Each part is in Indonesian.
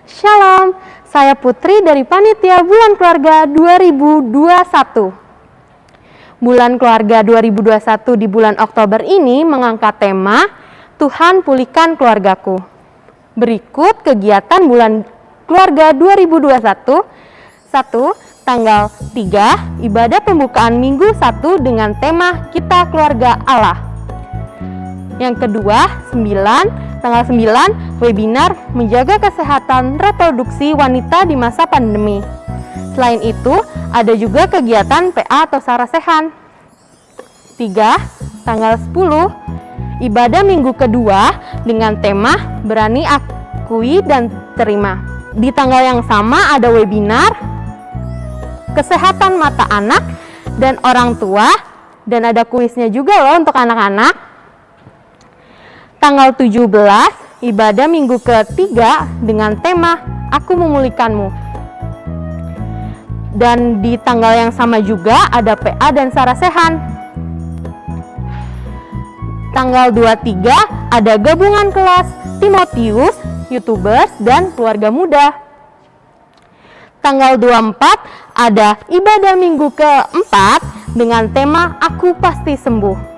Shalom, saya Putri dari Panitia Bulan Keluarga 2021. Bulan Keluarga 2021 di bulan Oktober ini mengangkat tema Tuhan Pulihkan Keluargaku. Berikut kegiatan Bulan Keluarga 2021. 1. Tanggal 3, ibadah pembukaan Minggu 1 dengan tema Kita Keluarga Allah. Yang kedua, tanggal 9, webinar menjaga kesehatan reproduksi wanita di masa pandemi. Selain itu, ada juga kegiatan PA atau sarasehan. 3. Tanggal 10, ibadah minggu kedua dengan tema Berani Akui dan Terima. Di tanggal yang sama ada webinar kesehatan mata anak dan orang tua, dan ada kuisnya juga loh untuk anak-anak. Tanggal 17, ibadah minggu ketiga dengan tema Aku Memulihkanmu. Dan di tanggal yang sama juga ada PA dan sarasehan. Tanggal 23 ada gabungan kelas Timotius, YouTubers, dan keluarga muda. Tanggal 24 ada ibadah minggu keempat dengan tema Aku Pasti Sembuh.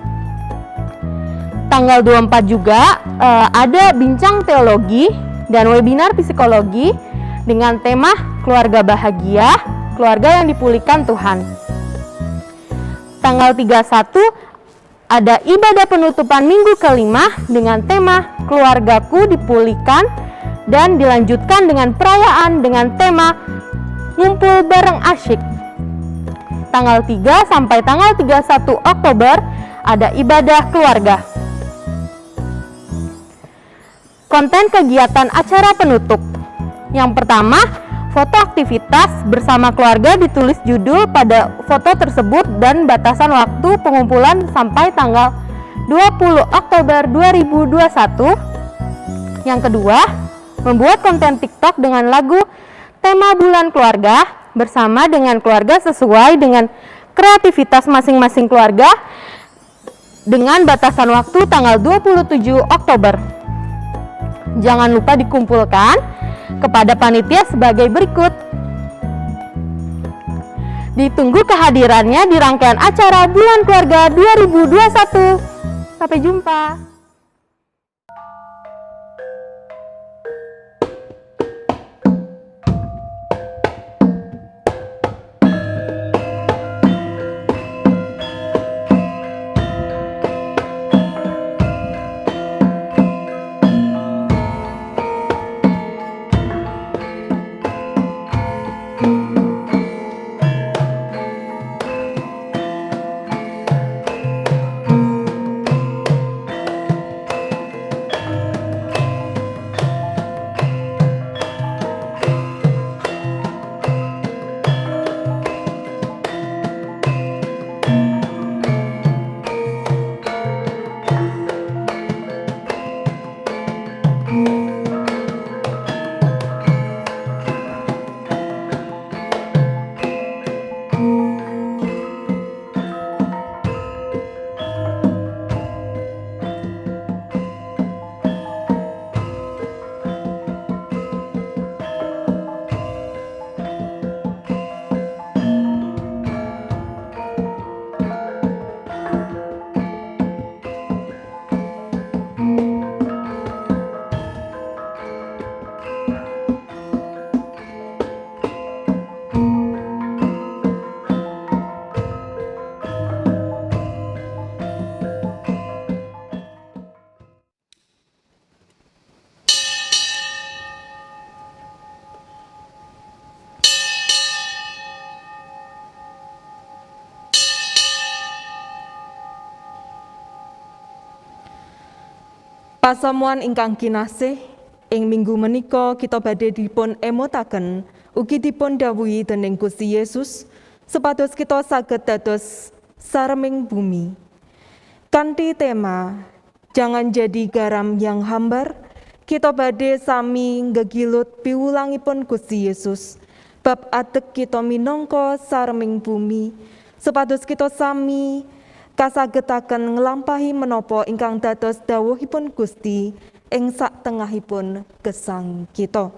Tanggal 24 juga ada bincang teologi dan webinar psikologi dengan tema Keluarga Bahagia, Keluarga yang Dipulihkan Tuhan. Tanggal 31 ada ibadah penutupan minggu kelima dengan tema Keluargaku Dipulihkan, dan dilanjutkan dengan perayaan dengan tema Ngumpul Bareng Asyik. Tanggal 3 sampai tanggal 31 Oktober ada ibadah keluarga. Konten kegiatan acara penutup. Yang pertama, foto aktivitas bersama keluarga, ditulis judul pada foto tersebut dan batasan waktu pengumpulan sampai tanggal 20 Oktober 2021. Yang kedua, membuat konten TikTok dengan lagu tema bulan keluarga bersama dengan keluarga sesuai dengan kreativitas masing-masing keluarga dengan batasan waktu tanggal 27 Oktober. Jangan lupa dikumpulkan kepada panitia sebagai berikut. Ditunggu kehadirannya di rangkaian acara Bulan Keluarga 2021. Sampai jumpa. Pasamuan ingkang kinasih, ing minggu menika kita badhe dipun emotaken ugi dipun dawuhi dening Gusti Yesus supados kita saged dados sareming bumi. Kanthi tema Jangan Jadi Garam yang Hambar, kita badhe sami ngegilut piwulangipun Gusti Yesus bab adeg kita minangka sareming bumi supados kita sami kasagetaken nglampahi menapa ingkang dados dawuhipun Gusti ing sak tengahipun gesang kita.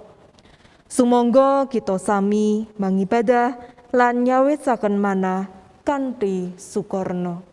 Sumangga kita sami mangibadah lan nyawisaken manah kanthi sukarna.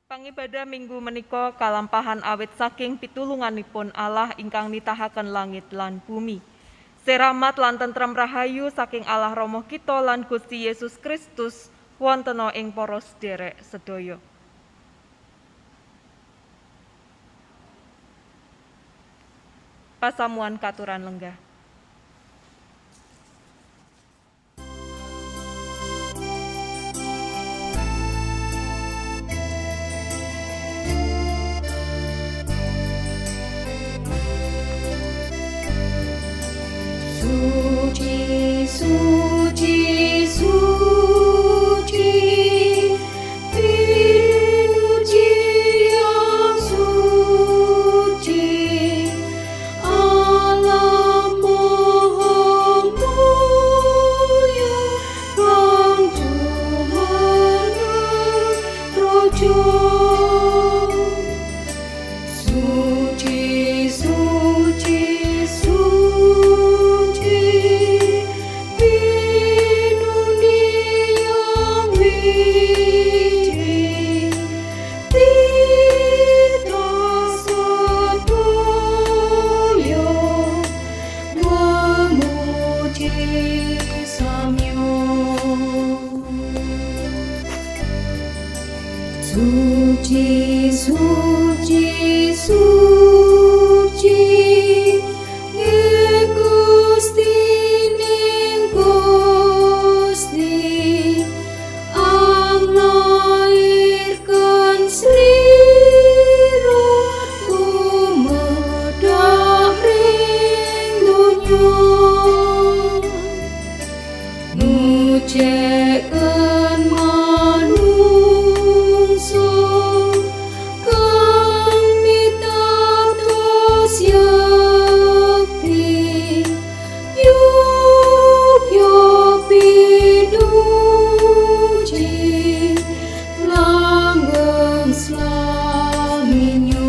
Pangibadah minggu menika kalampahan awit saking pitulunganipun Allah ingkang nitahaken langit lan bumi. Seramat lan tentrem rahayu saking Allah Rama kita lan Gusti Yesus Kristus wontena ing para sedherek sedaya. Pasamuan katuran lenggah. Suci, suci, suci, Pinuji yang suci, Allah Maha Mulia, Kang Jumeneng Raja. Suci, suci, suci, Pinuni yang wiji, kita sedaya memuji Samyo. Suci, suci, suci, Gusti ning Gusti, anglairkan slira tumedhah ring donya. Nuceken manungsa kang mitados yakti, yugya pinuji langgeng slaminyo.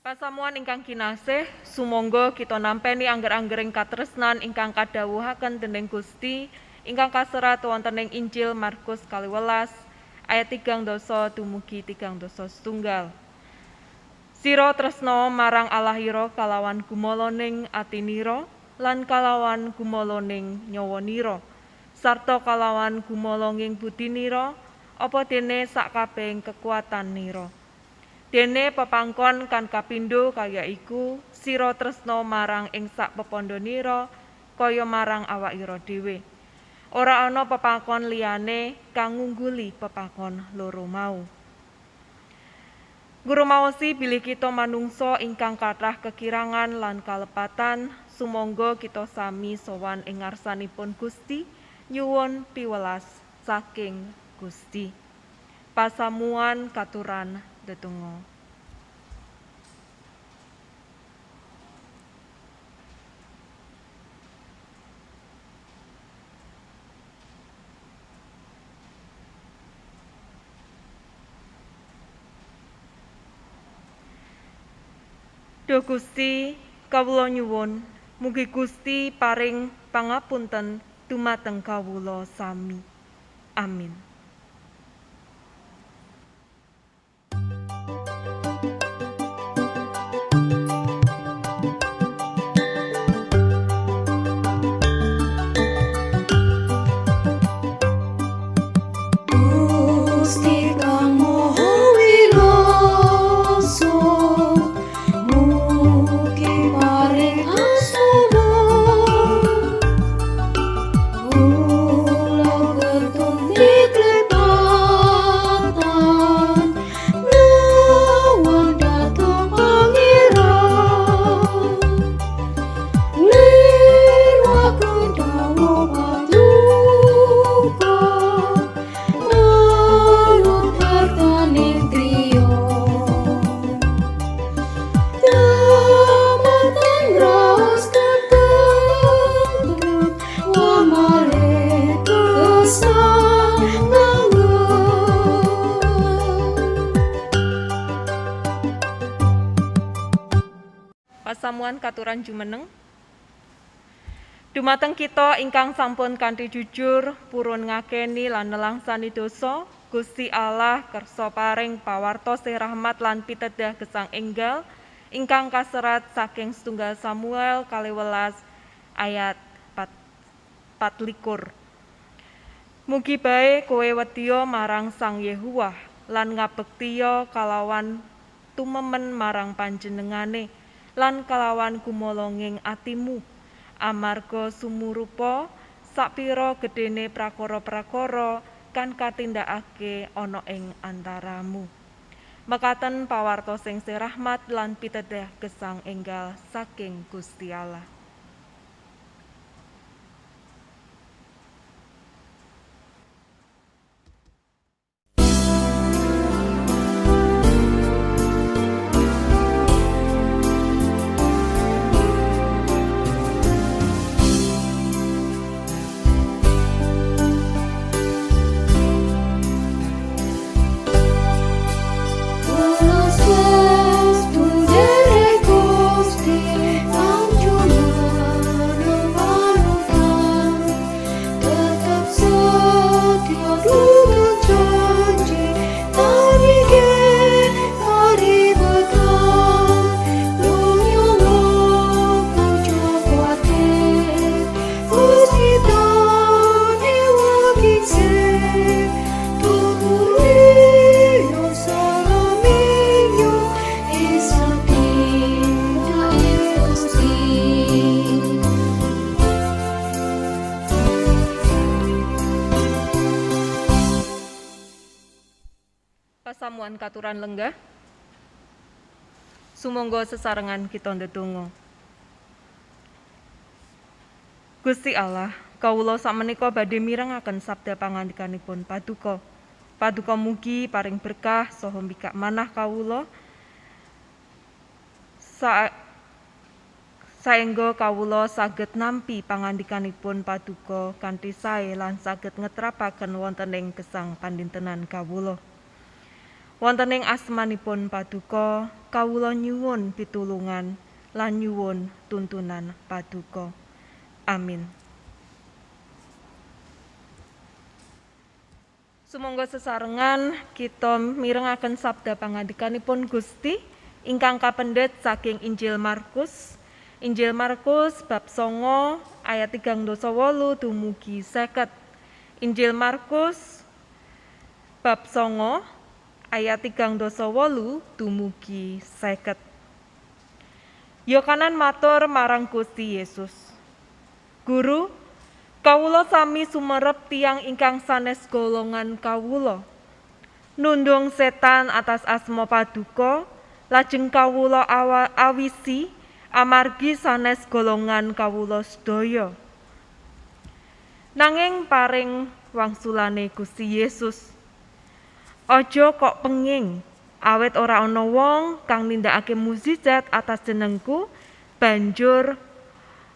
Pasamuan ingkang kinasih, sumangga kita nampeni angger-anggering katresnan ingkang kadhawuhaken dening Gusti ingkang kaserat wonten ing Injil Markus 12 ayat 3 dumugi 3 setunggal. Sira tresna marang Allahira kalawan gumoloning atinira lan kalawan gumoloning nyawanira sarta kalawan gumolonging budinira apa dene sakabehing kekuatannira. Dene pepangkon kan kapindho kaya iku sira tresna marang ing sak pepandhanira kaya marang awakira dhewe. Ora ana pepangkon liyane kang ngungguli pepangkon loro mau. Guru maosi bilih kita manungsa ingkang kathah kekirangan lan kalepatan, sumangga kita sami sowan ing ngarsanipun Gusti nyuwun piwelas saking Gusti. Pasamuan katuran ndedonga. Duh Gusti, kawula nyuwun mugi Gusti paring pangapunten dumateng kawula sami. Amin. Pasamuan katuran jumeneng. Dumateng kita ingkang sampun kanthi jujur purun ngakeni lan nelangsani dosa, Gusti Allah kersa paring pawartos rahmat lan pitedah gesang enggal ingkang kaserat saking setunggal Samuel 12 ayat 24. Mugi bae kowe wedya marang Sang Yehuwah lan ngabektiya kalawan tumemen marang panjenengane lan kalawan kumolonging atimu amarga sumurupa sakpira gedene prakara-prakara kan katindakake ana ing antaramu. Mekaten pawartos sing rahmat lan pitedah gesang enggal saking Gusti Allah. Pasamuan katuran lenggah. Sumangga sesarengan kita ndedonga. Gusti Allah, kawula sakmenika badhe mirengaken sabda pangandikanipun Paduka. Paduka mugi paring berkah saha mbikak manah kawula saengga kawula saged nampi pangandikanipun Paduka kanthi sae lan saged ngetrapaken wonten ing gesang pandintenan kawula. Wonten ing asmanipun Paduka, kawula nyuwun pitulungan lan nyuwun tuntunan Paduka. Amin. Sumangga sesarengan kita mirengaken sabda pangandikanipun Gusti ingkang kapendhet saking Injil Markus. Injil Markus bab 9 ayat 38 dumugi 50. Injil Markus bab 9 ayat 38 dumugi 50. Yohanan matur marang Gusti Yesus, Guru, kawula sami sumerep tiyang ingkang sanes golongan kawula. Nundung setan atas asma Paduka, lajeng kawula awisi amargi sanes golongan kawula sedaya. Nanging paring wangsulane Gusti Yesus, aja kok penging, awet ora ana wong kang nindakake mukjizat atas jenengku banjur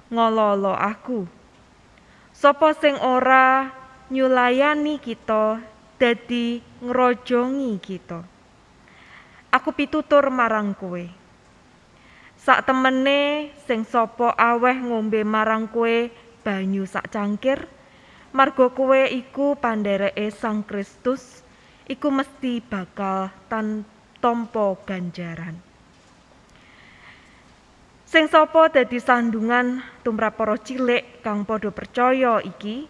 ngololo aku. Sapa sing ora nyulayani kita dadi ngrojongi kita. Aku pitutur marang kowe. Sak temene sing sapa aweh ngombe marang kowe banyu sak cangkir, marga kowe iku pandhereke Sang Kristus, iku mesti bakal tampa ganjaran. Sing sapa dadi sandungan tumrap para cilik kang padha percaya iki,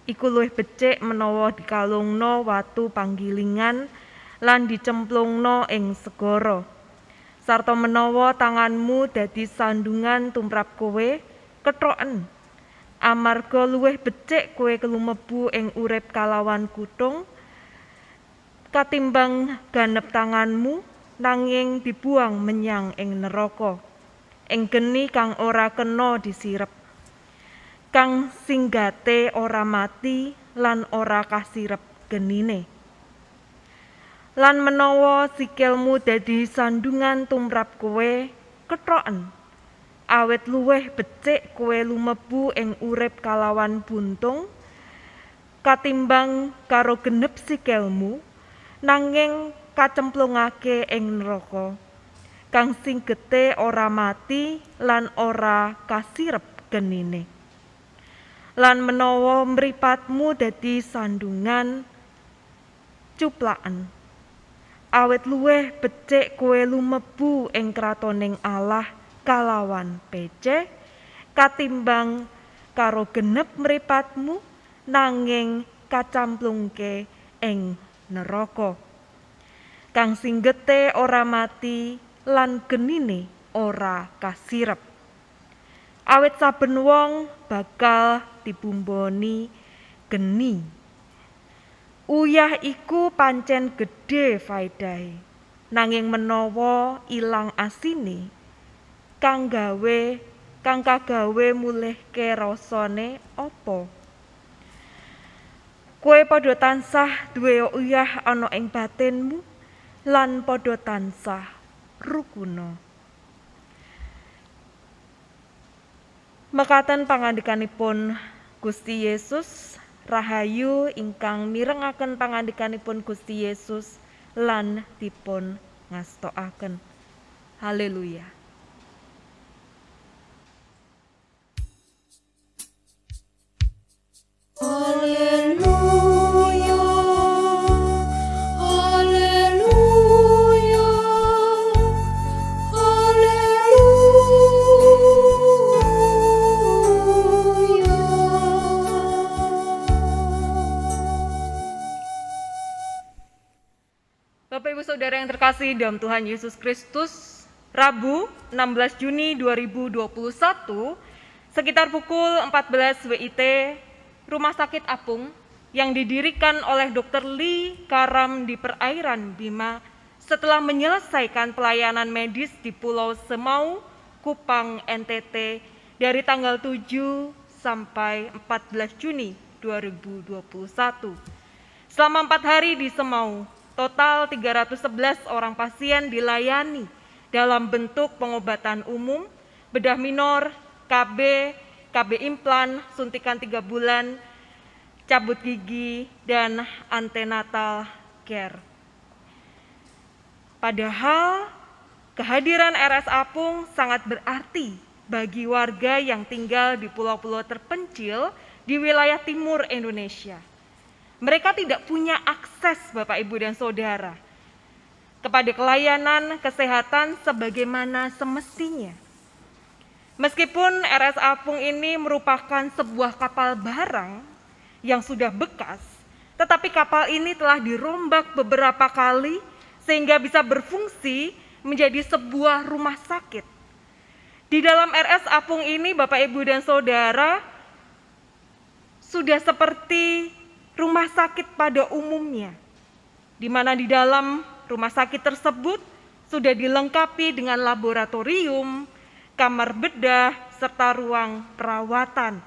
iku luwih becik menawa dikalungna watu panggilingan lan dicemplungna ing segara. Sarta menawa tanganmu dadi sandungan tumrap kowe, kethoken. Amarga luwih becik kowe kelumebu ing urip kalawan kutung, katimbang ganep tanganmu nanging dibuang menyang ing neraka, ing geni kang ora kena disirep, kang singgate ora mati lan ora kasirep genine. Lan menawa sikilmu dadi sandungan tumrap kowe, kethoken, awet luwih becik kowe lumebu ing urip kalawan buntung, katimbang karo genep sikilmu nanging kacemplungake ing neraka, kang sing getih ora mati lan ora kasirep genine. Lan menawa mripatmu dadi sandungan cuplaken, awet luweh becik kowe lumebu ing kratoning Allah kalawan pece katimbang karo genep mripatmu nanging kacamplungke ing neraka. Kang sing getih ora mati lan genine ora kasirep. Awit saben wong bakal dibumboni geni. Uyah iku pancen gedhe faedahe, nanging menawa ilang asine kang kagawe mulihke rasane apa? Kowe padha tansah duwe uyah ana ing batinmu lan padha tansah rukuna. Mekaten pangandikanipun Gusti Yesus, rahayu ingkang mirengaken pangandikanipun Gusti Yesus lan dipun ngastokaken. Haleluya. Haleluya, haleluya, haleluya. Bapak Ibu Saudara yang terkasih dalam Tuhan Yesus Kristus, Rabu 16 Juni 2021 sekitar pukul 14 WIT, Rumah Sakit Apung yang didirikan oleh Dr. Lee Karam di perairan Bima setelah menyelesaikan pelayanan medis di Pulau Semau, Kupang, NTT dari tanggal 7 sampai 14 Juni 2021. Selama 4 hari di Semau, total 311 orang pasien dilayani dalam bentuk pengobatan umum, bedah minor, KB implan, suntikan 3 bulan, cabut gigi, dan antenatal care. Padahal kehadiran RS Apung sangat berarti bagi warga yang tinggal di pulau-pulau terpencil di wilayah timur Indonesia. Mereka tidak punya akses, Bapak, Ibu, dan Saudara, kepada pelayanan kesehatan sebagaimana semestinya. Meskipun RS Apung ini merupakan sebuah kapal barang yang sudah bekas, tetapi kapal ini telah dirombak beberapa kali sehingga bisa berfungsi menjadi sebuah rumah sakit. Di dalam RS Apung ini, Bapak, Ibu, dan Saudara, sudah seperti rumah sakit pada umumnya, di mana di dalam rumah sakit tersebut sudah dilengkapi dengan laboratorium, kamar bedah, serta ruang perawatan.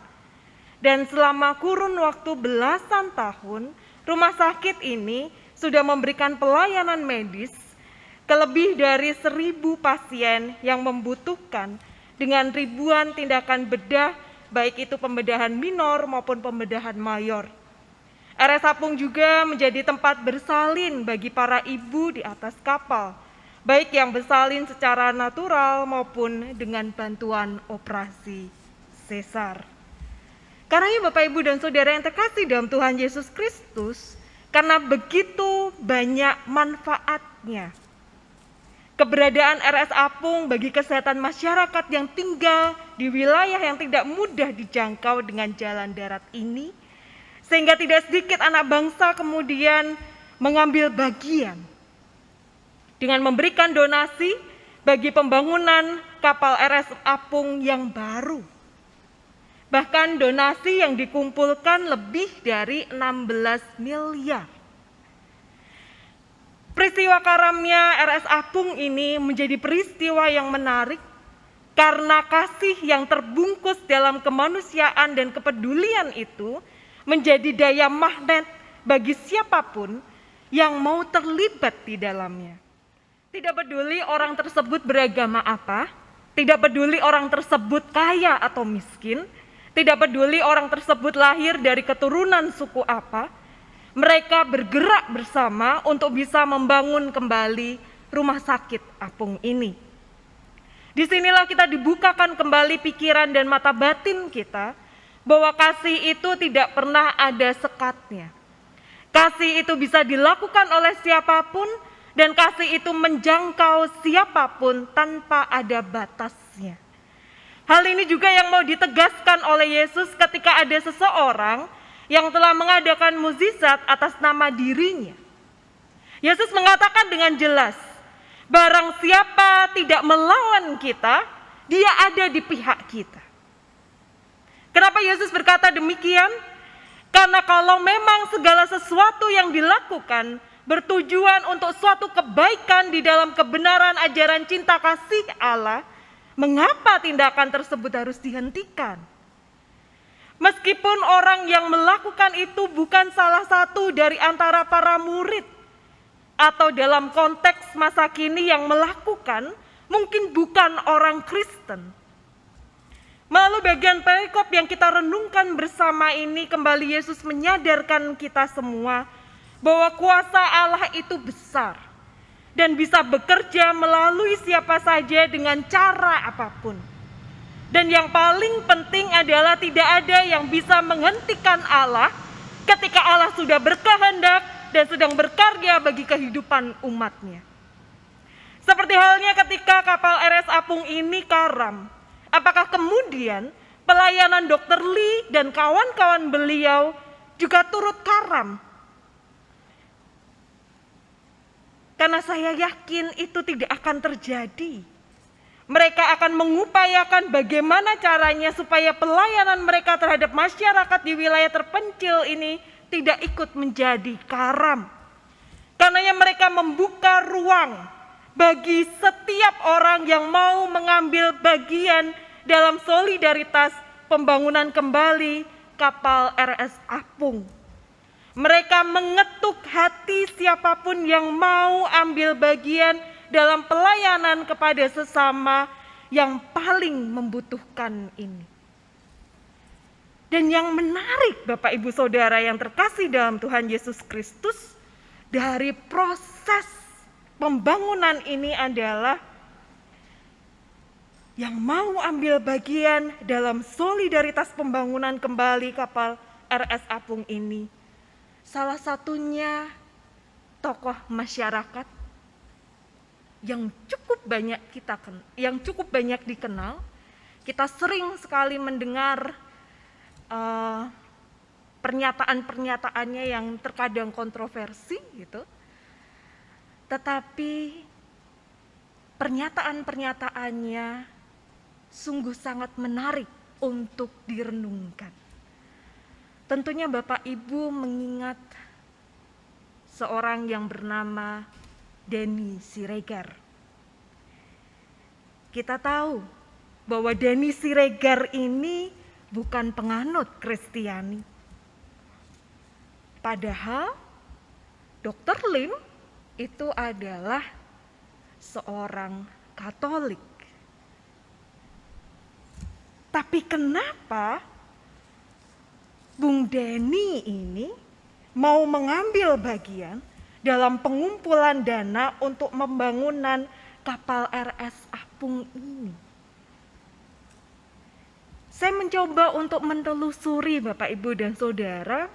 Dan selama kurun waktu belasan tahun, rumah sakit ini sudah memberikan pelayanan medis ke lebih dari 1.000 pasien yang membutuhkan dengan ribuan tindakan bedah, baik itu pembedahan minor maupun pembedahan mayor. RS Apung juga menjadi tempat bersalin bagi para ibu di atas kapal, baik yang bersalin secara natural maupun dengan bantuan operasi sesar. Karena Bapak, Ibu, dan Saudara yang terkasih dalam Tuhan Yesus Kristus, karena begitu banyak manfaatnya, keberadaan RS Apung bagi kesehatan masyarakat yang tinggal di wilayah yang tidak mudah dijangkau dengan jalan darat ini, sehingga tidak sedikit anak bangsa kemudian mengambil bagian dengan memberikan donasi bagi pembangunan kapal RS Apung yang baru. Bahkan donasi yang dikumpulkan lebih dari 16 miliar. Peristiwa karamnya RS Apung ini menjadi peristiwa yang menarik karena kasih yang terbungkus dalam kemanusiaan dan kepedulian itu menjadi daya magnet bagi siapapun yang mau terlibat di dalamnya. Tidak peduli orang tersebut beragama apa, tidak peduli orang tersebut kaya atau miskin, tidak peduli orang tersebut lahir dari keturunan suku apa, mereka bergerak bersama untuk bisa membangun kembali rumah sakit Apung ini. Disinilah kita dibukakan kembali pikiran dan mata batin kita, bahwa kasih itu tidak pernah ada sekatnya. Kasih itu bisa dilakukan oleh siapapun, dan kasih itu menjangkau siapapun tanpa ada batasnya. Hal ini juga yang mau ditegaskan oleh Yesus ketika ada seseorang yang telah mengadakan mukjizat atas nama dirinya. Yesus mengatakan dengan jelas, barang siapa tidak melawan kita, dia ada di pihak kita. Kenapa Yesus berkata demikian? Karena kalau memang segala sesuatu yang dilakukan bertujuan untuk suatu kebaikan di dalam kebenaran ajaran cinta kasih Allah, mengapa tindakan tersebut harus dihentikan? Meskipun orang yang melakukan itu bukan salah satu dari antara para murid, atau dalam konteks masa kini yang melakukan mungkin bukan orang Kristen. Melalui bagian perikop yang kita renungkan bersama ini, kembali Yesus menyadarkan kita semua bahwa kuasa Allah itu besar dan bisa bekerja melalui siapa saja dengan cara apapun. Dan yang paling penting adalah tidak ada yang bisa menghentikan Allah ketika Allah sudah berkehendak dan sedang berkarya bagi kehidupan umatnya. Seperti halnya ketika kapal RS Apung ini karam, apakah kemudian pelayanan Dr. Lee dan kawan-kawan beliau juga turut karam? Karena saya yakin itu tidak akan terjadi. Mereka akan mengupayakan bagaimana caranya supaya pelayanan mereka terhadap masyarakat di wilayah terpencil ini tidak ikut menjadi karam. Karena mereka membuka ruang bagi setiap orang yang mau mengambil bagian dalam solidaritas pembangunan kembali kapal RS Apung. Mereka mengetuk hati siapapun yang mau ambil bagian dalam pelayanan kepada sesama yang paling membutuhkan ini. Dan yang menarik Bapak Ibu Saudara yang terkasih dalam Tuhan Yesus Kristus, dari proses pembangunan ini adalah yang mau ambil bagian dalam solidaritas pembangunan kembali kapal RS Apung ini, salah satunya tokoh masyarakat yang cukup banyak dikenal. Kita sering sekali mendengar pernyataan-pernyataannya yang terkadang kontroversi gitu. Tetapi pernyataan-pernyataannya sungguh sangat menarik untuk direnungkan. Tentunya Bapak Ibu mengingat seorang yang bernama Denny Siregar. Kita tahu bahwa Denny Siregar ini bukan penganut Kristiani. Padahal Dr. Lim itu adalah seorang Katolik. Tapi kenapa Bung Denny ini mau mengambil bagian dalam pengumpulan dana untuk pembangunan kapal RS Apung ini? Saya mencoba untuk menelusuri Bapak Ibu dan Saudara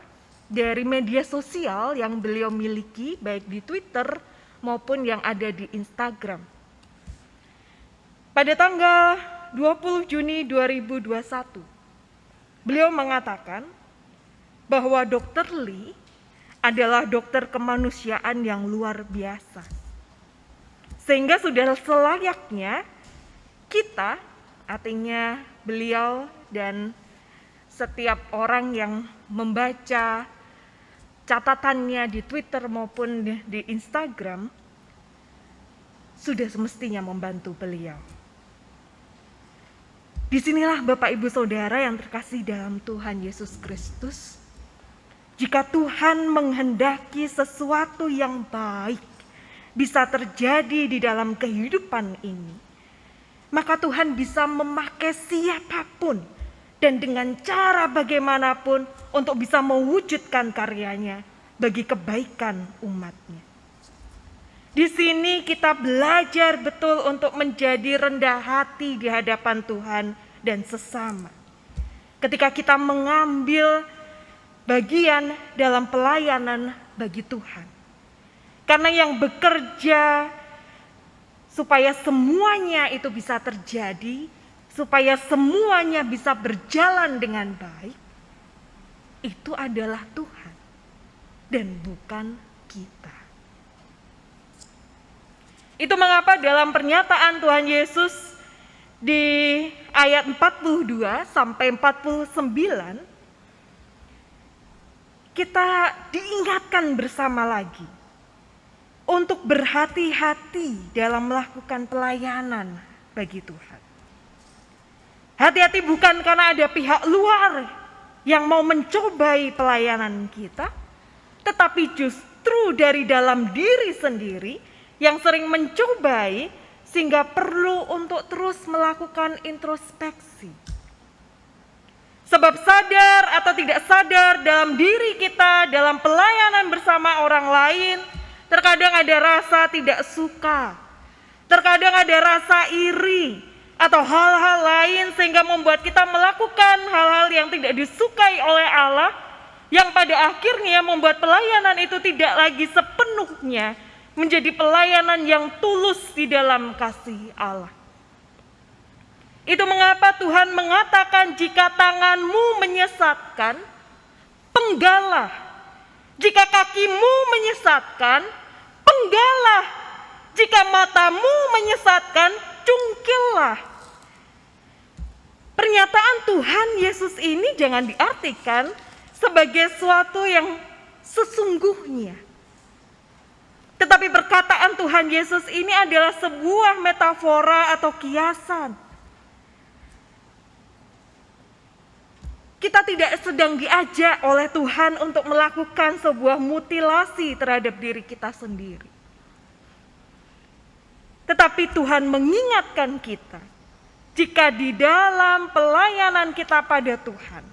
dari media sosial yang beliau miliki, baik di Twitter maupun yang ada di Instagram. Pada tanggal 20 Juni 2021, beliau mengatakan bahwa Dr. Lee adalah dokter kemanusiaan yang luar biasa. Sehingga sudah selayaknya kita, artinya beliau dan setiap orang yang membaca catatannya di Twitter maupun di Instagram, sudah semestinya membantu beliau. Disinilah Bapak Ibu Saudara yang terkasih dalam Tuhan Yesus Kristus. Jika Tuhan menghendaki sesuatu yang baik bisa terjadi di dalam kehidupan ini, maka Tuhan bisa memakai siapapun dan dengan cara bagaimanapun untuk bisa mewujudkan karyanya bagi kebaikan umatnya. Di sini kita belajar betul untuk menjadi rendah hati di hadapan Tuhan dan sesama. Ketika kita mengambil bagian dalam pelayanan bagi Tuhan. Karena yang bekerja supaya semuanya itu bisa terjadi, supaya semuanya bisa berjalan dengan baik, itu adalah Tuhan dan bukan kita. Itu mengapa dalam pernyataan Tuhan Yesus di ayat 42 sampai 49, kita diingatkan bersama lagi untuk berhati-hati dalam melakukan pelayanan bagi Tuhan. Hati-hati bukan karena ada pihak luar yang mau mencobai pelayanan kita, tetapi justru dari dalam diri sendiri yang sering mencobai sehingga perlu untuk terus melakukan introspeksi. Sebab sadar atau tidak sadar dalam diri kita, dalam pelayanan bersama orang lain, terkadang ada rasa tidak suka, terkadang ada rasa iri, atau hal-hal lain sehingga membuat kita melakukan hal-hal yang tidak disukai oleh Allah, yang pada akhirnya membuat pelayanan itu tidak lagi sepenuhnya menjadi pelayanan yang tulus di dalam kasih Allah. Itu mengapa Tuhan mengatakan jika tanganmu menyesatkan, penggalah. Jika kakimu menyesatkan, penggalah. Jika matamu menyesatkan, cungkillah. Pernyataan Tuhan Yesus ini jangan diartikan sebagai sesuatu yang sesungguhnya. Tetapi perkataan Tuhan Yesus ini adalah sebuah metafora atau kiasan. Kita tidak sedang diajak oleh Tuhan untuk melakukan sebuah mutilasi terhadap diri kita sendiri. Tetapi Tuhan mengingatkan kita, jika di dalam pelayanan kita pada Tuhan,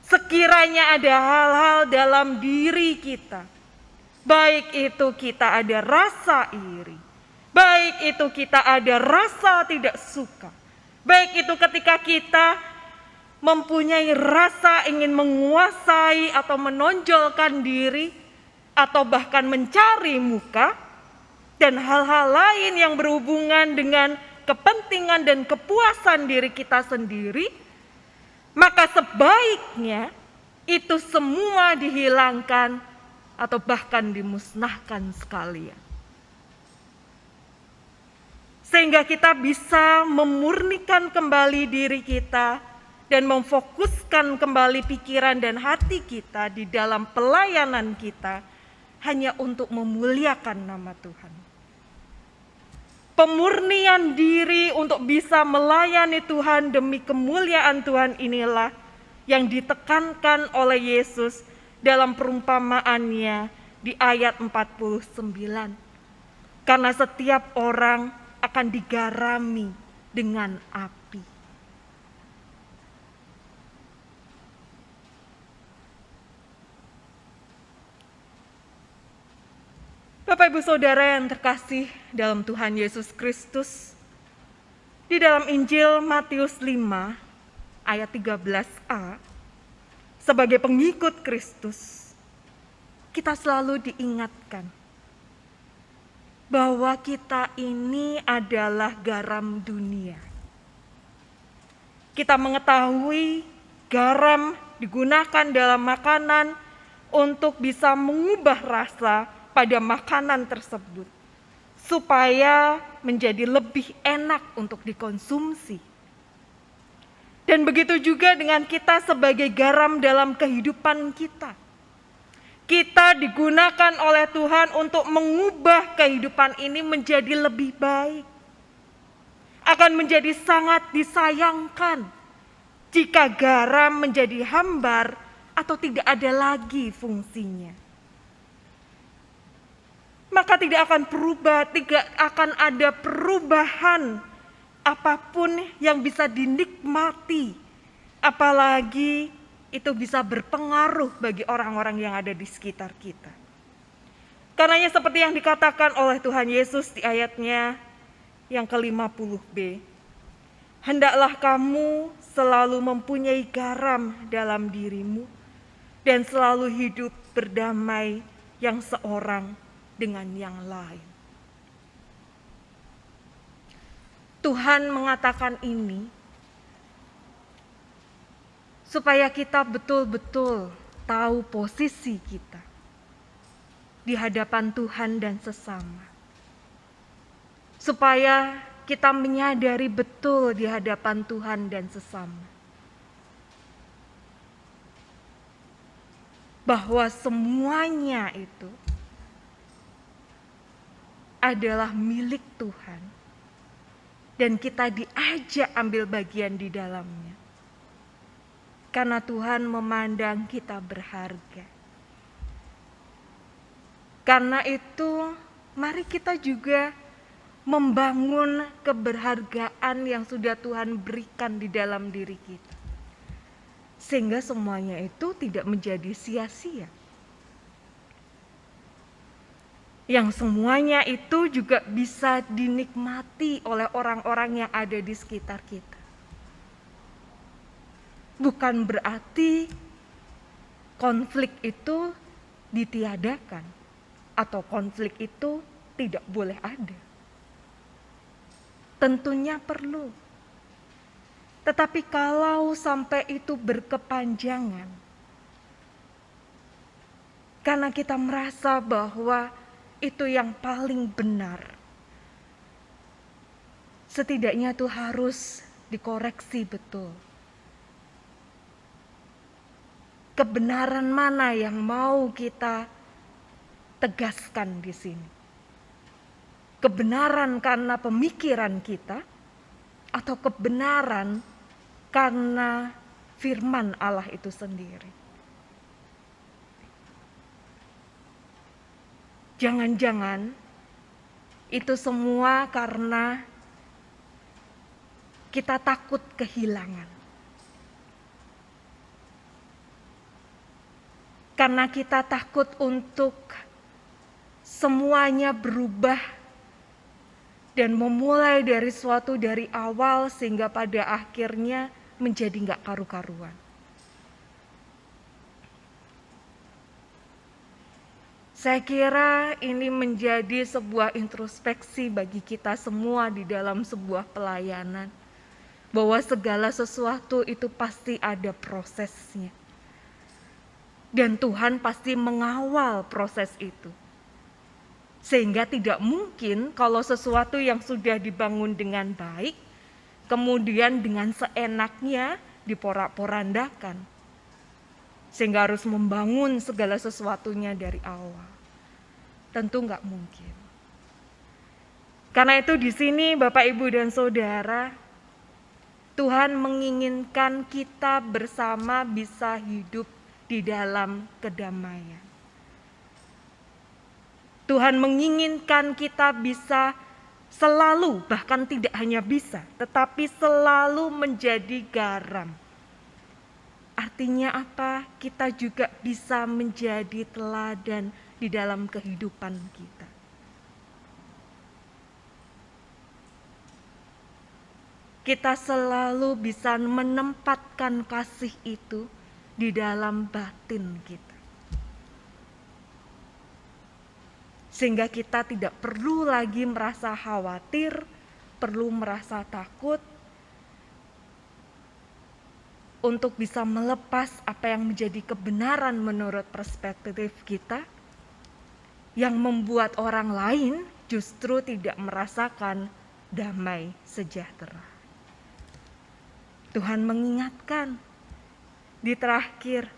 sekiranya ada hal-hal dalam diri kita, baik itu kita ada rasa iri, baik itu kita ada rasa tidak suka, baik itu ketika kita mempunyai rasa ingin menguasai atau menonjolkan diri, atau bahkan mencari muka, dan hal-hal lain yang berhubungan dengan kepentingan dan kepuasan diri kita sendiri, maka sebaiknya itu semua dihilangkan atau bahkan dimusnahkan sekalian. Sehingga kita bisa memurnikan kembali diri kita dan memfokuskan kembali pikiran dan hati kita di dalam pelayanan kita hanya untuk memuliakan nama Tuhan. Pemurnian diri untuk bisa melayani Tuhan demi kemuliaan Tuhan inilah yang ditekankan oleh Yesus dalam perumpamaannya di ayat 49. Karena setiap orang akan digarami dengan api. Bapak Ibu Saudara yang terkasih dalam Tuhan Yesus Kristus, di dalam Injil Matius 5 ayat 13a, sebagai pengikut Kristus, kita selalu diingatkan bahwa kita ini adalah garam dunia. Kita mengetahui garam digunakan dalam makanan untuk bisa mengubah rasa pada makanan tersebut, supaya menjadi lebih enak untuk dikonsumsi. Dan begitu juga dengan kita sebagai garam dalam kehidupan kita. Kita digunakan oleh Tuhan untuk mengubah kehidupan ini menjadi lebih baik. Akan menjadi sangat disayangkan jika garam menjadi hambar atau tidak ada lagi fungsinya. Maka tidak akan ada perubahan apapun yang bisa dinikmati, apalagi itu bisa berpengaruh bagi orang-orang yang ada di sekitar kita. Karenanya seperti yang dikatakan oleh Tuhan Yesus di ayatnya yang ke-50b, hendaklah kamu selalu mempunyai garam dalam dirimu dan selalu hidup berdamai yang seorang dengan yang lain. Tuhan mengatakan ini supaya kita betul-betul tahu posisi kita di hadapan Tuhan dan sesama. Supaya kita menyadari betul di hadapan Tuhan dan sesama bahwa semuanya itu adalah milik Tuhan dan kita diajak ambil bagian di dalamnya. Karena Tuhan memandang kita berharga. Karena itu, mari kita juga membangun keberhargaan yang sudah Tuhan berikan di dalam diri kita. Sehingga semuanya itu tidak menjadi sia-sia. Yang semuanya itu juga bisa dinikmati oleh orang-orang yang ada di sekitar kita. Bukan berarti konflik itu ditiadakan atau konflik itu tidak boleh ada. Tentunya perlu. Tetapi kalau sampai itu berkepanjangan, karena kita merasa bahwa itu yang paling benar, setidaknya itu harus dikoreksi betul. Kebenaran mana yang mau kita tegaskan di sini? Kebenaran karena pemikiran kita atau kebenaran karena firman Allah itu sendiri? Jangan-jangan itu semua karena kita takut kehilangan. Karena kita takut untuk semuanya berubah dan memulai dari suatu dari awal sehingga pada akhirnya menjadi nggak karu-karuan. Saya kira ini menjadi sebuah introspeksi bagi kita semua di dalam sebuah pelayanan, bahwa segala sesuatu itu pasti ada prosesnya. Dan Tuhan pasti mengawal proses itu. Sehingga tidak mungkin kalau sesuatu yang sudah dibangun dengan baik, kemudian dengan seenaknya diporak-porandakan. Sehingga harus membangun segala sesuatunya dari awal. Tentu nggak mungkin. Karena itu di sini Bapak, Ibu, dan Saudara, Tuhan menginginkan kita bersama bisa hidup di dalam kedamaian. Tuhan menginginkan kita bisa selalu, bahkan tidak hanya bisa, tetapi selalu menjadi garam. Artinya apa? Kita juga bisa menjadi teladan di dalam kehidupan kita. Kita selalu bisa menempatkan kasih itu di dalam batin kita. Sehingga kita tidak perlu lagi merasa khawatir, perlu merasa takut untuk bisa melepas apa yang menjadi kebenaran menurut perspektif kita, yang membuat orang lain justru tidak merasakan damai sejahtera. Tuhan mengingatkan di terakhir,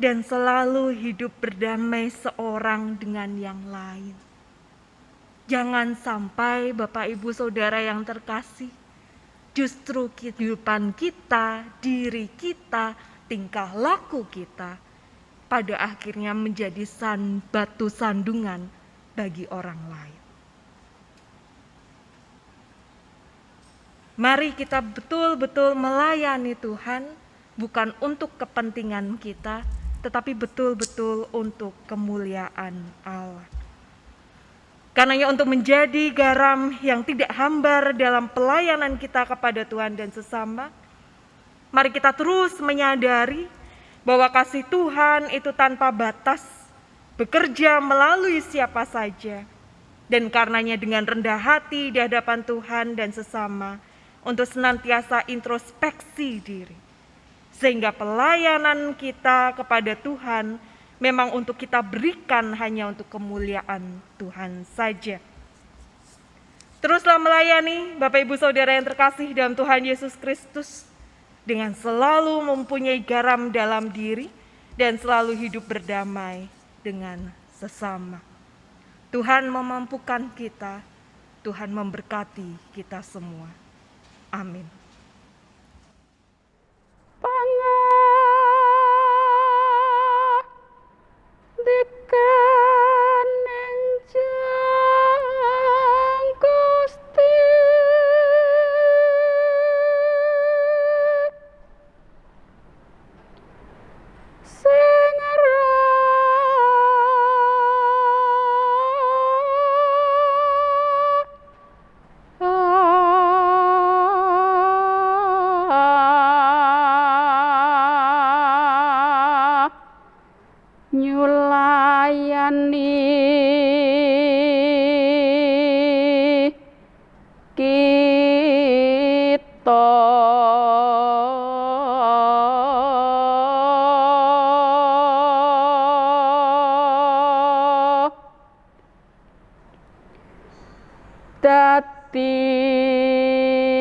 dan selalu hidup berdamai seorang dengan yang lain. Jangan sampai Bapak, Ibu, Saudara yang terkasih, justru kehidupan kita, diri kita, tingkah laku kita, pada akhirnya menjadi batu sandungan bagi orang lain. Mari kita betul-betul melayani Tuhan, bukan untuk kepentingan kita, tetapi betul-betul untuk kemuliaan Allah. Karenanya untuk menjadi garam yang tidak hambar dalam pelayanan kita kepada Tuhan dan sesama, mari kita terus menyadari bahwa kasih Tuhan itu tanpa batas, bekerja melalui siapa saja, dan karenanya dengan rendah hati di hadapan Tuhan dan sesama, untuk senantiasa introspeksi diri. Sehingga pelayanan kita kepada Tuhan memang untuk kita berikan hanya untuk kemuliaan Tuhan saja. Teruslah melayani Bapak Ibu Saudara yang terkasih dalam Tuhan Yesus Kristus dengan selalu mempunyai garam dalam diri dan selalu hidup berdamai dengan sesama. Tuhan memampukan kita, Tuhan memberkati kita semua. Amin.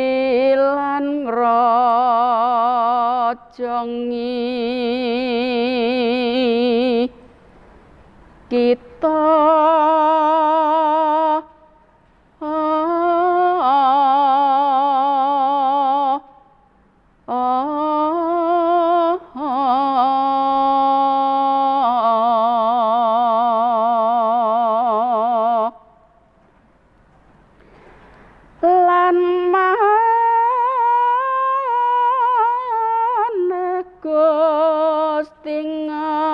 Datilan ngrojongi kita lan maneh Gusti ngandika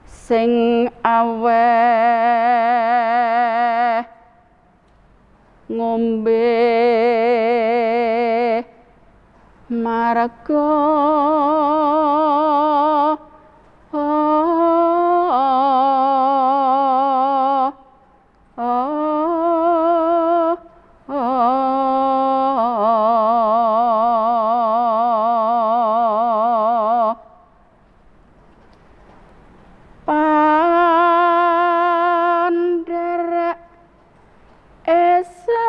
sing aweh ngombe marga pandherek esang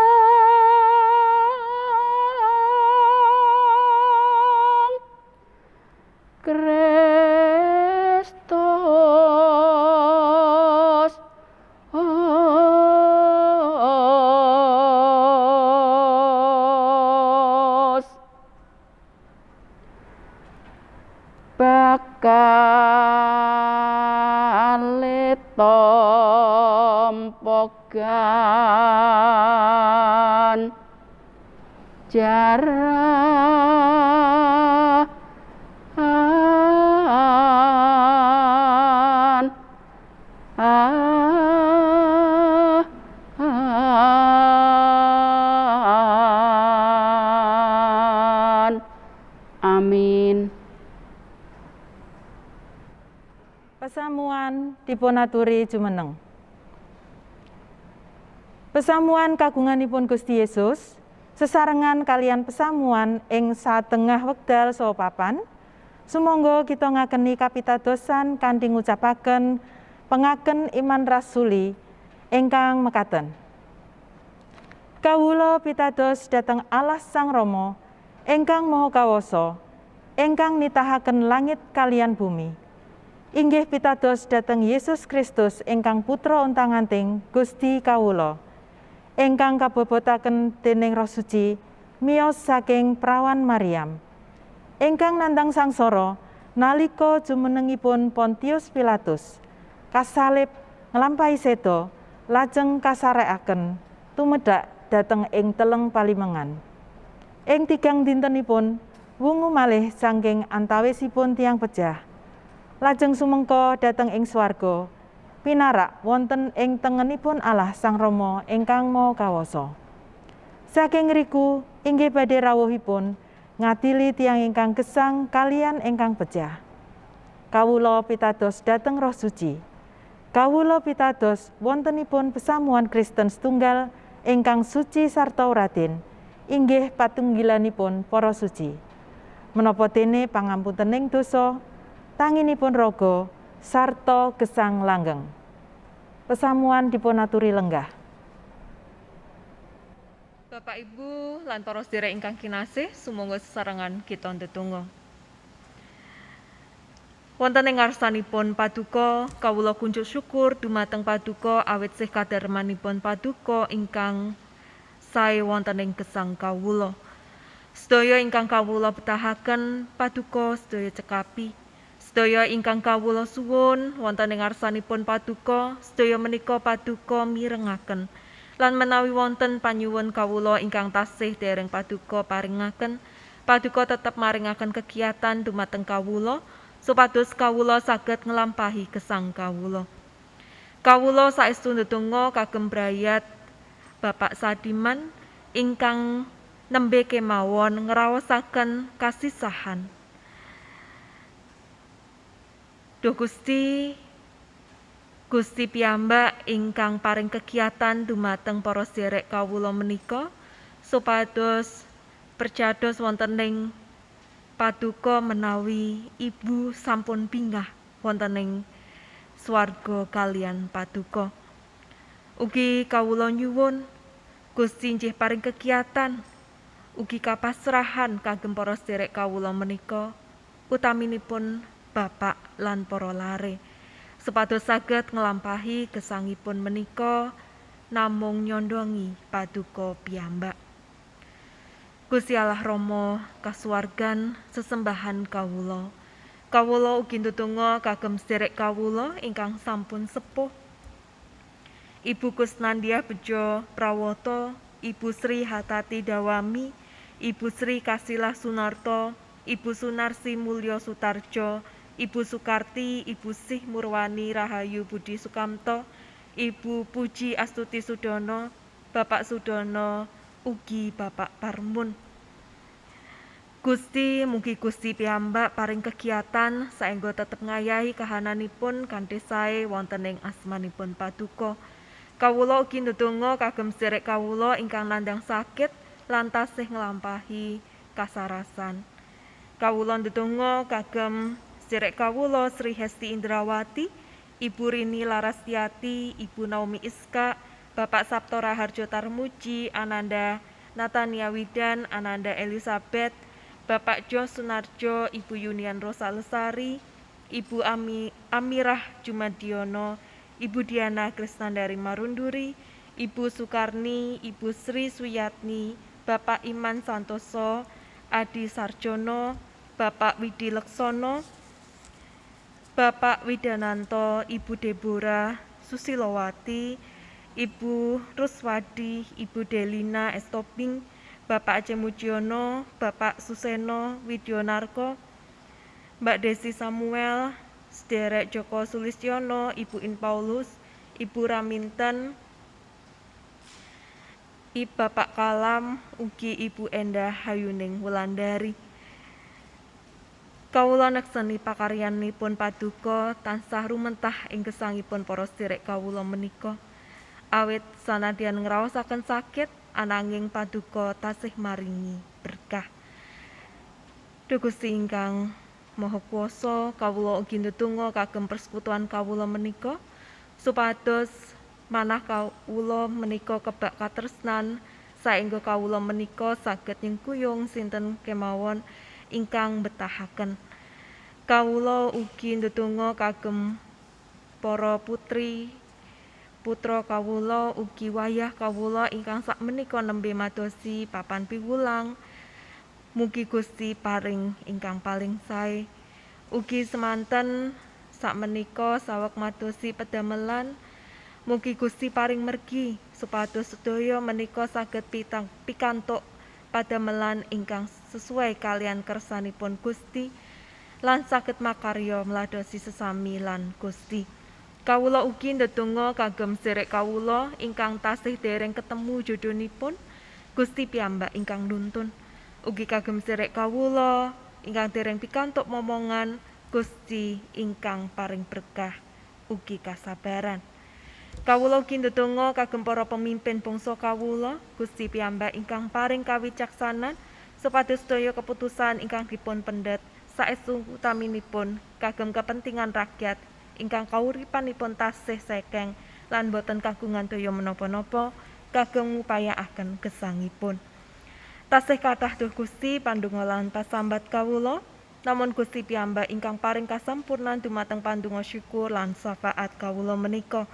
Kristus bakal tampa ganjaran. Amin. Pesamuan dipunaturi jumeneng. Pesamuan kagunganipun Gusti Yesus sesarengan kalian pesamuan ing satengah wekdal saha papan, sumangga kita ngakeni kapitadosan kanthi ngucapaken pengaken iman rasuli ingkang mekaten. Kawula pitados dhateng Allah Sang Rama ingkang Maha Kawasa, ingkang nitahaken langit kaliyan bumi. Inggih pitados dhateng Yesus Kristus ingkang putra untang-anting Gusti kawula, ingkang kabobotaken dening Roh Suci miyos saking prawan Maryam, ingkang nandhang sangsara nalika jumenengipun Pontius Pilatus kasalib nglampahi seda lajeng kasarekaken tumedhak dhateng ing teleng palimengan. Ing tigang dintenipun wungu malih saking antawisipun tiang pejah. Lajeng sumengka dhateng ing swarga pinarak wonten ing tengenipun Allah Sang Rama ingkang Maha Kawasa. Saking ngriku inggih badhe rawuhipun ngadili tiyang ingkang gesang kalian ingkang pejah. Kawula pitados dhateng Roh Suci. Kawula pitados wontenipun pesamuan Kristen setunggal ingkang suci sarta radin, inggih patunggilanipun para suci. Menapa dene pangampuntening dosa, tanginipun raga sarta gesang langgeng. Pesamuan dipunaturi lenggah. Bapak Ibu lan para sedherek ingkang kinasih, sumangga sesarengan kita ndedonga. Wonten ing ngarsanipun paduka, kawula kunjuk syukur dumateng paduka awit sih kadarmanipun paduka ingkang sae wonten ing gesang kawula. Sedaya ingkang kawula betahaken paduka sedaya cekapi. Sedaya ingkang kawula suwun wonten ing ngarsanipun paduka, sedaya menika paduka mirengaken. Lan menawi wonten panyuwun kawula ingkang tasih dereng paduka paringaken, paduka tetep maringaken kegiatan dumateng kawula supados kawula saged nglampahi gesang kawula. Kawula saestu ndedonga kagem brayat Bapak Sadiman ingkang nembe kemawon ngraosaken kasisahan. Duh Gusti piyambak ingkang paring kegiatan dumateng para sedherek kawula menika supados percados wonten ing paduka menawi Ibu sampun pinggah wonten ing swarga kalian paduka. Ugi kawula nyuwun Gusti injih paring kegiatan ugi kapasrahan kagem para sedherek kawula menika utaminipun bapak lan para lare. Supados saged nglampahi gesangipun menika namung nyondongi paduka piyambak. Gusti Allah Rama kasuwargan sesembahan kawula. Kawula ugi ndedonga kagem sedherek kawula ingkang sampun sepuh. Ibu Kusnandia Bejo Prawata, Ibu Sri Hatati Dawami, Ibu Sri Kasilah Sunarto, Ibu Sunarsi Mulyo Sutarjo, Ibu Sukarti, Ibu Sih Murwani Rahayu Budi Sukamto, Ibu Puji Astuti Sudono, Bapak Sudono, ugi Bapak Parmun. Gusti mugi Gusti piyambak paring kegiatan saengga tetep ngayahi kahananipun kanthi sae wonten ing asmanipun paduka. Kawula ugi ndedonga kagem sedherek kawula ingkang nandhang sakit lan tasih nglampahi kasarasan. Kawula ndedonga kagem sedherek kawula Sri Hesti Indrawati, Ibu Rini Larastiati, Ibu Naomi Iska, Bapak Sabto Raharjo Tarmuji, Ananda Natania Widan, Ananda Elizabeth, Bapak Jo Sunarjo, Ibu Yunian Rosa Lesari, Ibu Amirah Jumadiono, Ibu Diana Krisnandari Marunduri, Ibu Sukarni, Ibu Sri Suyatni, Bapak Iman Santoso, Adi Sarjono, Bapak Widi Leksono, Bapak Widananto, Ibu Deborah Susilowati, Ibu Ruswadi, Ibu Delina Estoping, Bapak Aceh Mujiono, Bapak Suseno Widionarko, Mbak Desi Samuel, sedherek Joko Sulistiono, Ibu In Paulus, Ibu Raminten, Bapak Kalam, ugi Ibu Endah Hayuning Wulandari. Kawula nekseni pakaryanipun paduka tansah rumentah ing gesangipun para sedherek kawula menika. Awit sanadyan ngraosaken sakit ananging paduka tasih maringi berkah. Duh Gusti ingkang Maha Kuwasa, kawula ugi ndedonga kagem persekutuan kawula menika supados manah kawula menika kebak katresnan saengga kawula menika saged nyengkuyung sinten kemawon ingkang betahaken. Kawula ugi ndedonga kagem para putri putra kawula ugi wayah kawula ingkang sakmenika nembe madosi papan piwulang. Mugi Gusti paring ingkang paling sae. Ugi semanten sakmenika saweg madosi pedamelan, mugi Gusti paring mergi supados sedaya menika saged pikantuk padamelan ingkang sesuai kalian kersanipun Gusti lan saged makarya mladosi sesami lan Gusti. Kawula ugi ndedonga kagem sedherek kawula ingkang tasih dereng ketemu jodhonipun, Gusti piyambak ingkang nuntun. Ugi kagem sedherek kawula ingkang dereng pikantuk momongan, Gusti ingkang paring berkah ugi kasabaran. Kawula ugi ndedonga kagem para pemimpin bangsa kawula, Gusti piyambak ingkang paring kawicaksanan supados sedaya keputusan ingkang dipun pendet saestu utaminipun kagem kepentingan rakyat ingkang kauripanipun tasih sekeng lan boten kagungan daya menapa-napa kagem ngupayakaken gesangipun. Tasih kathah duh Gusti pandonga lan pasambat kawula, namun Gusti piyambak ingkang paring kasampurnan dumateng pandonga syukur lan syafaat kawula menika.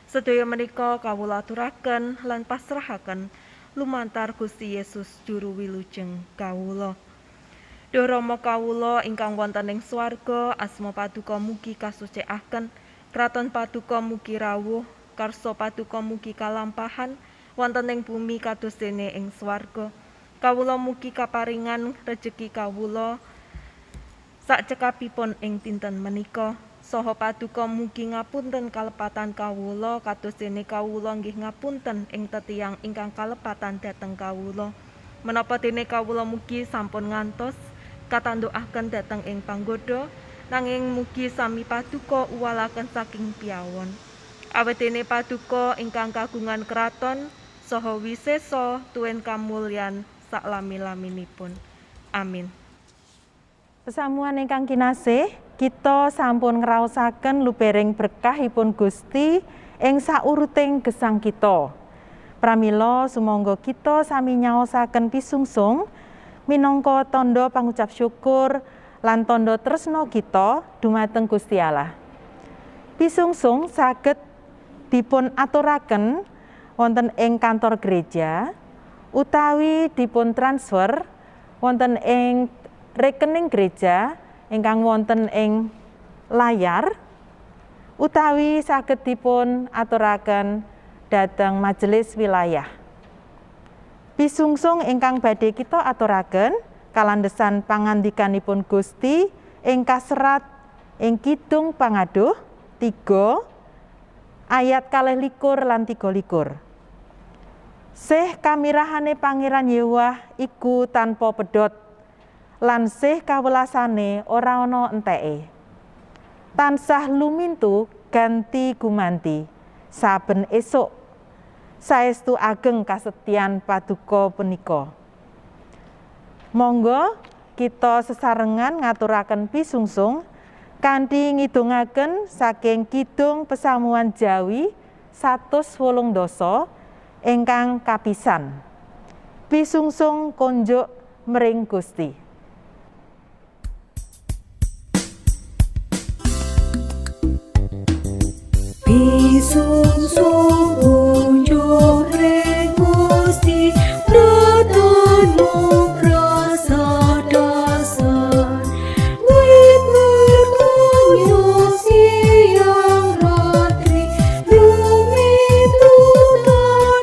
Sedaya menika kawula aturaken lan pasrahaken lumantar Gusti Yesus juru wilujeng kawula. Duh Rama kawula ingkang wonten ing swarga, asma paduka mugi kasucikaken, kraton paduka mugi rawuh, karsa paduka mugi kalampahan, wonten ing bumi kados dene ing swarga. Kawula mugi kaparingan rejeki kawula sakcekapipun ing dinten menika. Saha paduka mugi ngapunten kalepatan kawula kados dene kawula nggih ngapunten ing tetiyang ingkang kalepatan dhateng kawula. Menapa dene kawula mugi sampun ngantos katandukaken dhateng ing panggoda, nanging mugi sami paduka uwalaken saking piyawon. Awit dene paduka ingkang kagungan kraton saha wisesa tuwin kamulyan saklami-laminipun. Amin. Pesamuan ingkang kinasih, kita sampun ngraosaken lubering berkahipun Gusti ing sauruting gesang kita. Pramila sumangga kita sami nyaosaken pisungsung minangka tanda pangucap syukur lan tanda tresna kita dumateng Gusti Allah. Pisungsung saged dipun aturaken wonten ing kantor gereja utawi dipun transfer wonten ing rekening gereja ingkang wonten ing layar utawi saged dipun aturaken dhateng majelis wilayah. Pisungsung ingkang badhe kita aturaken kalandhesan pangandikanipun Gusti ing kaserat ing Kidung Pangaduh 3 ayat 22 lan 23. Sih kamirahane Pangeran Yewah iku tanpa pedhot lan sih kawelasane ora ana enteke. Tansah lumintu ganti gumanti saben esuk. Saestu ageng kasetyan paduka punika. Monggo kita sesarengan ngaturaken pisungsung kanthi ngidungaken saking Kidung Pesamuan Jawi 118 ingkang kapisan. Pisungsung konjuk mring Gusti. Pisungsung unjuk reng Gusti, pratanu prasa dasar, wit berkoyo siang ratri, lumitutan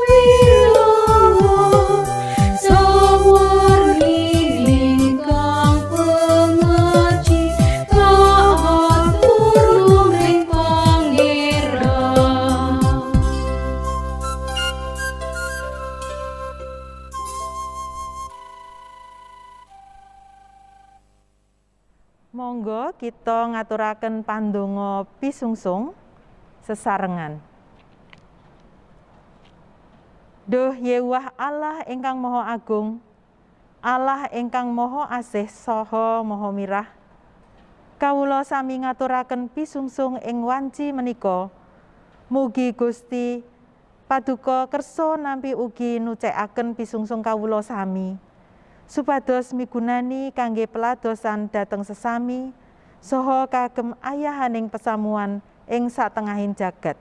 wilangan, sawarni lingkang pengaji, kaatur lumring Monggo kita ngaturaken pandonga pisungsung sesarengan. Duh Yewah Allah ingkang Maha Agung, Allah ingkang Maha Asih saha Maha Mirah, kawula sami ngaturaken pisungsung ing wanci menika. Mugi Gusti paduka kersa nampi ugi nucekaken pisungsung kawula sami, supados migunani kangge peladosan dhateng sesami saha kagem ayahaning pesamuan ing satengahing jagat.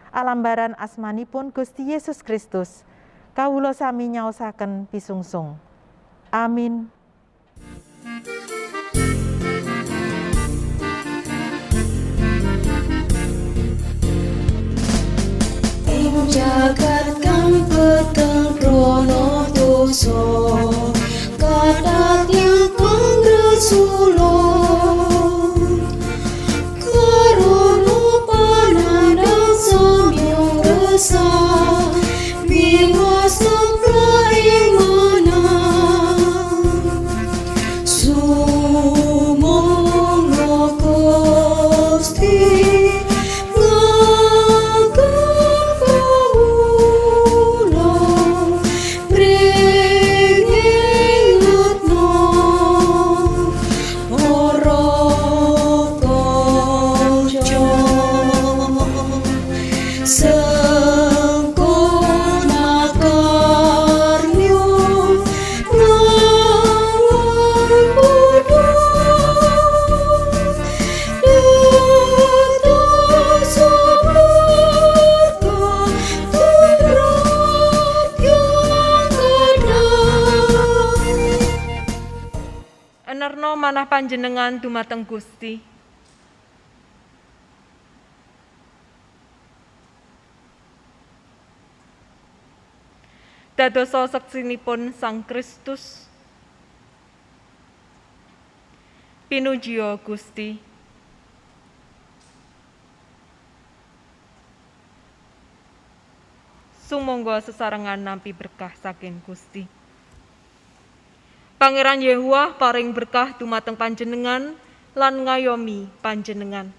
Alambaran asmanipun Gusti Yesus Kristus, kawula sami nyaosaken pisungsung. Amin. dosa kadang kang resulon karono panandang samyong resah miwas Enerno manah panjenengan dumateng Gusti. Dadosa seksinipun Sang Kristus. Pinujio Gusti. Sumangga sesarengan nampi berkah saking Gusti. Pangeran Yehuwah paring berkah dumateng panjenengan lan ngayomi panjenengan.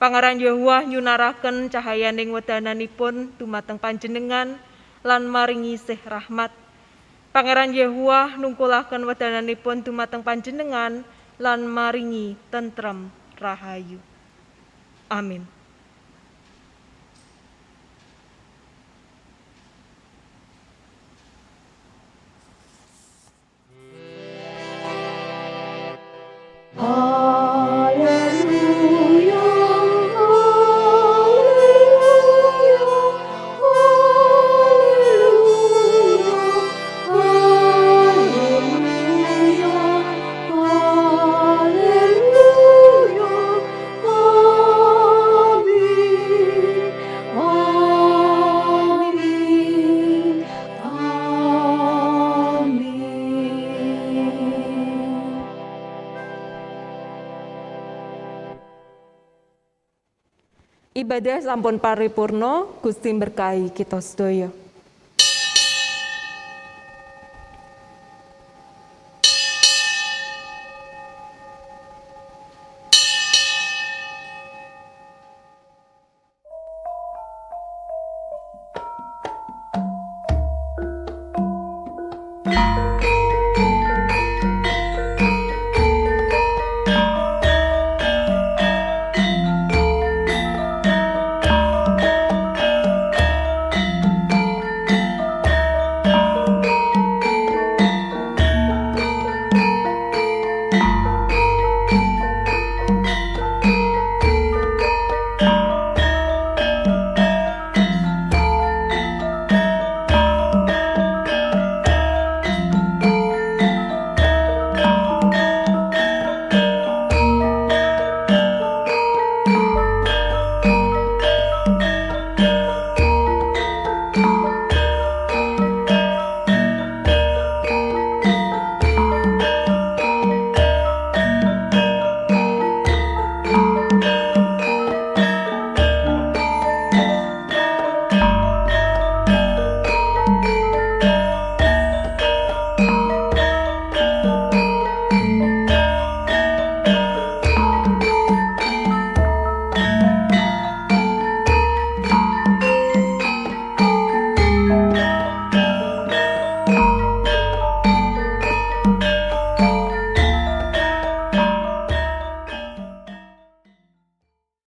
Pangeran Yehuwah nyunaraken cahayaning wedananipun dumateng panjenengan lan maringi sih rahmat. Pangeran Yehuwah nungkulaken wedananipun dumateng panjenengan lan maringi tentrem rahayu. Amin. Haleluya, Ibadah sampun paripurna, Gusti berkahi kita sedaya.